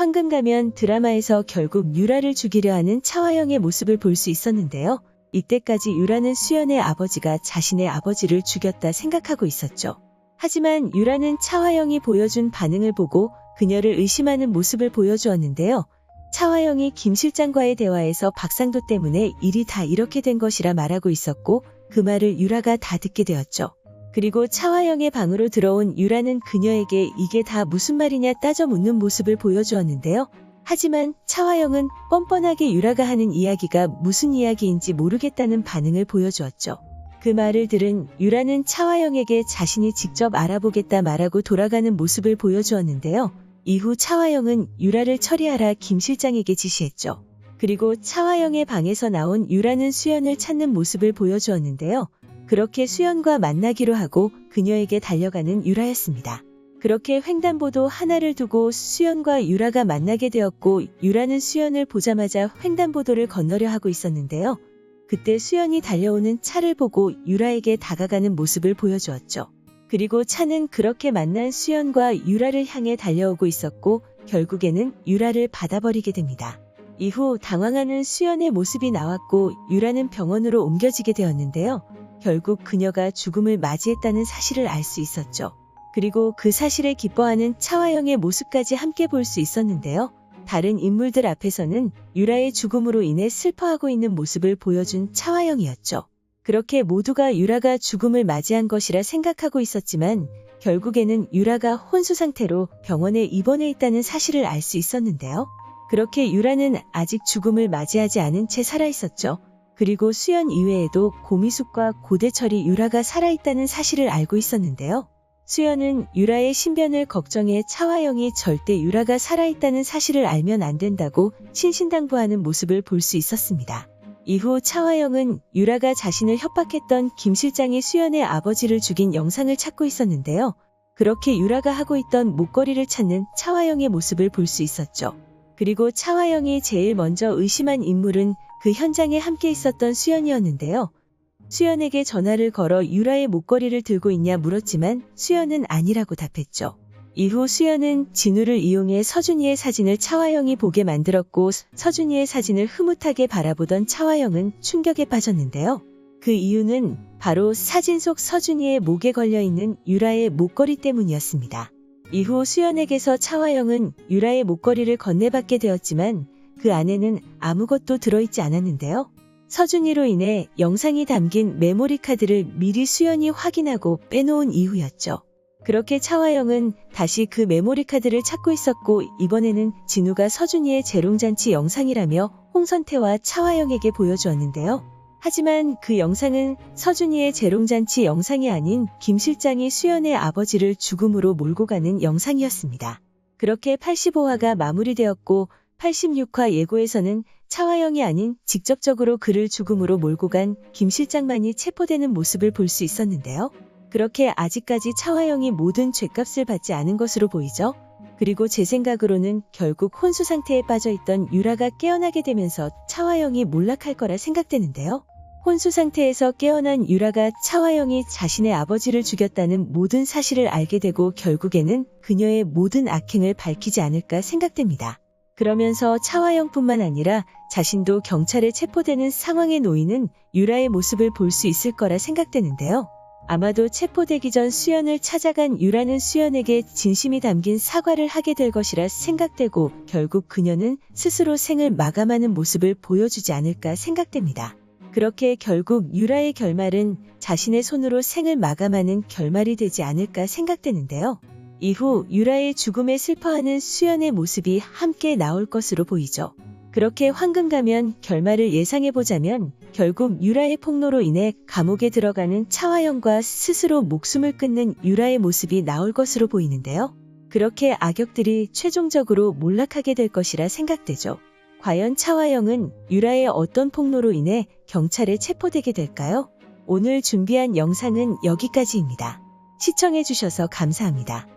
황금가면 드라마에서 결국 유라를 죽이려 하는 차화영의 모습을 볼 수 있었는데요. 이때까지 유라는 수연의 아버지가 자신의 아버지를 죽였다 생각하고 있었죠. 하지만 유라는 차화영이 보여준 반응을 보고 그녀를 의심하는 모습을 보여주었는데요. 차화영이 김 실장과의 대화에서 박상도 때문에 일이 다 이렇게 된 것이라 말하고 있었고 그 말을 유라가 다 듣게 되었죠. 그리고 차화영의 방으로 들어온 유라는 그녀에게 이게 다 무슨 말이냐 따져 묻는 모습을 보여주었는데요. 하지만 차화영은 뻔뻔하게 유라가 하는 이야기가 무슨 이야기인지 모르겠다는 반응을 보여주었죠. 그 말을 들은 유라는 차화영에게 자신이 직접 알아보겠다 말하고 돌아가는 모습을 보여주었는데요. 이후 차화영은 유라를 처리하라 김 실장에게 지시했죠. 그리고 차화영의 방에서 나온 유라는 수연을 찾는 모습을 보여주었는데요. 그렇게 수연과 만나기로 하고 그녀에게 달려가는 유라였습니다. 그렇게 횡단보도 하나를 두고 수연과 유라가 만나게 되었고 유라는 수연을 보자마자 횡단보도를 건너려 하고 있었는데요. 그때 수연이 달려오는 차를 보고 유라에게 다가가는 모습을 보여주었죠. 그리고 차는 그렇게 만난 수연과 유라를 향해 달려오고 있었고 결국에는 유라를 받아버리게 됩니다. 이후 당황하는 수연의 모습이 나왔고 유라는 병원으로 옮겨지게 되었는데요. 결국 그녀가 죽음을 맞이했다는 사실을 알 수 있었죠. 그리고 그 사실에 기뻐하는 차화영의 모습까지 함께 볼 수 있었는데요. 다른 인물들 앞에서는 유라의 죽음으로 인해 슬퍼하고 있는 모습을 보여준 차화영이었죠. 그렇게 모두가 유라가 죽음을 맞이한 것이라 생각하고 있었지만 결국에는 유라가 혼수 상태로 병원에 입원해 있다는 사실을 알 수 있었는데요. 그렇게 유라는 아직 죽음을 맞이하지 않은 채 살아있었죠. 그리고 수연 이외에도 고미숙과 고대철이 유라가 살아있다는 사실을 알고 있었는데요. 수연은 유라의 신변을 걱정해 차화영이 절대 유라가 살아있다는 사실을 알면 안 된다고 신신당부하는 모습을 볼 수 있었습니다. 이후 차화영은 유라가 자신을 협박했던 김 실장이 수연의 아버지를 죽인 영상을 찾고 있었는데요. 그렇게 유라가 하고 있던 목걸이를 찾는 차화영의 모습을 볼 수 있었죠. 그리고 차화영이 제일 먼저 의심한 인물은 그 현장에 함께 있었던 수연이었는데요. 수연에게 전화를 걸어 유라의 목걸이를 들고 있냐 물었지만 수연은 아니라고 답했죠. 이후 수연은 진우를 이용해 서준이의 사진을 차화영이 보게 만들었고 서준이의 사진을 흐뭇하게 바라보던 차화영은 충격에 빠졌는데요. 그 이유는 바로 사진 속 서준이의 목에 걸려있는 유라의 목걸이 때문이었습니다. 이후 수연에게서 차화영은 유라의 목걸이를 건네받게 되었지만 그 안에는 아무것도 들어있지 않았는데요. 서준이로 인해 영상이 담긴 메모리 카드를 미리 수연이 확인하고 빼놓은 이후였죠. 그렇게 차화영은 다시 그 메모리 카드를 찾고 있었고 이번에는 진우가 서준이의 재롱잔치 영상이라며 홍선태와 차화영에게 보여주었는데요. 하지만 그 영상은 서준이의 재롱잔치 영상이 아닌 김 실장이 수연의 아버지를 죽음으로 몰고 가는 영상이었습니다. 그렇게 85화가 마무리되었고 86화 예고에서는 차화영이 아닌 직접적으로 그를 죽음으로 몰고 간 김 실장만이 체포되는 모습을 볼 수 있었는데요. 그렇게 아직까지 차화영이 모든 죗값을 받지 않은 것으로 보이죠. 그리고 제 생각으로는 결국 혼수 상태에 빠져있던 유라가 깨어나게 되면서 차화영이 몰락할 거라 생각되는데요. 혼수 상태에서 깨어난 유라가 차화영이 자신의 아버지를 죽였다는 모든 사실을 알게 되고 결국에는 그녀의 모든 악행을 밝히지 않을까 생각됩니다. 그러면서 차화영뿐만 아니라 자신도 경찰에 체포되는 상황에 놓이는 유라의 모습을 볼 수 있을 거라 생각되는데요. 아마도 체포되기 전 수연을 찾아간 유라는 수연에게 진심이 담긴 사과를 하게 될 것이라 생각되고 결국 그녀는 스스로 생을 마감하는 모습을 보여주지 않을까 생각됩니다. 그렇게 결국 유라의 결말은 자신의 손으로 생을 마감하는 결말이 되지 않을까 생각되는데요. 이후 유라의 죽음에 슬퍼하는 수연의 모습이 함께 나올 것으로 보이죠. 그렇게 황금가면 결말을 예상해보자면 결국 유라의 폭로로 인해 감옥에 들어가는 차화영과 스스로 목숨을 끊는 유라의 모습이 나올 것으로 보이는데요. 그렇게 악역들이 최종적으로 몰락하게 될 것이라 생각되죠. 과연 차화영은 유라의 어떤 폭로로 인해 경찰에 체포되게 될까요? 오늘 준비한 영상은 여기까지입니다. 시청해주셔서 감사합니다.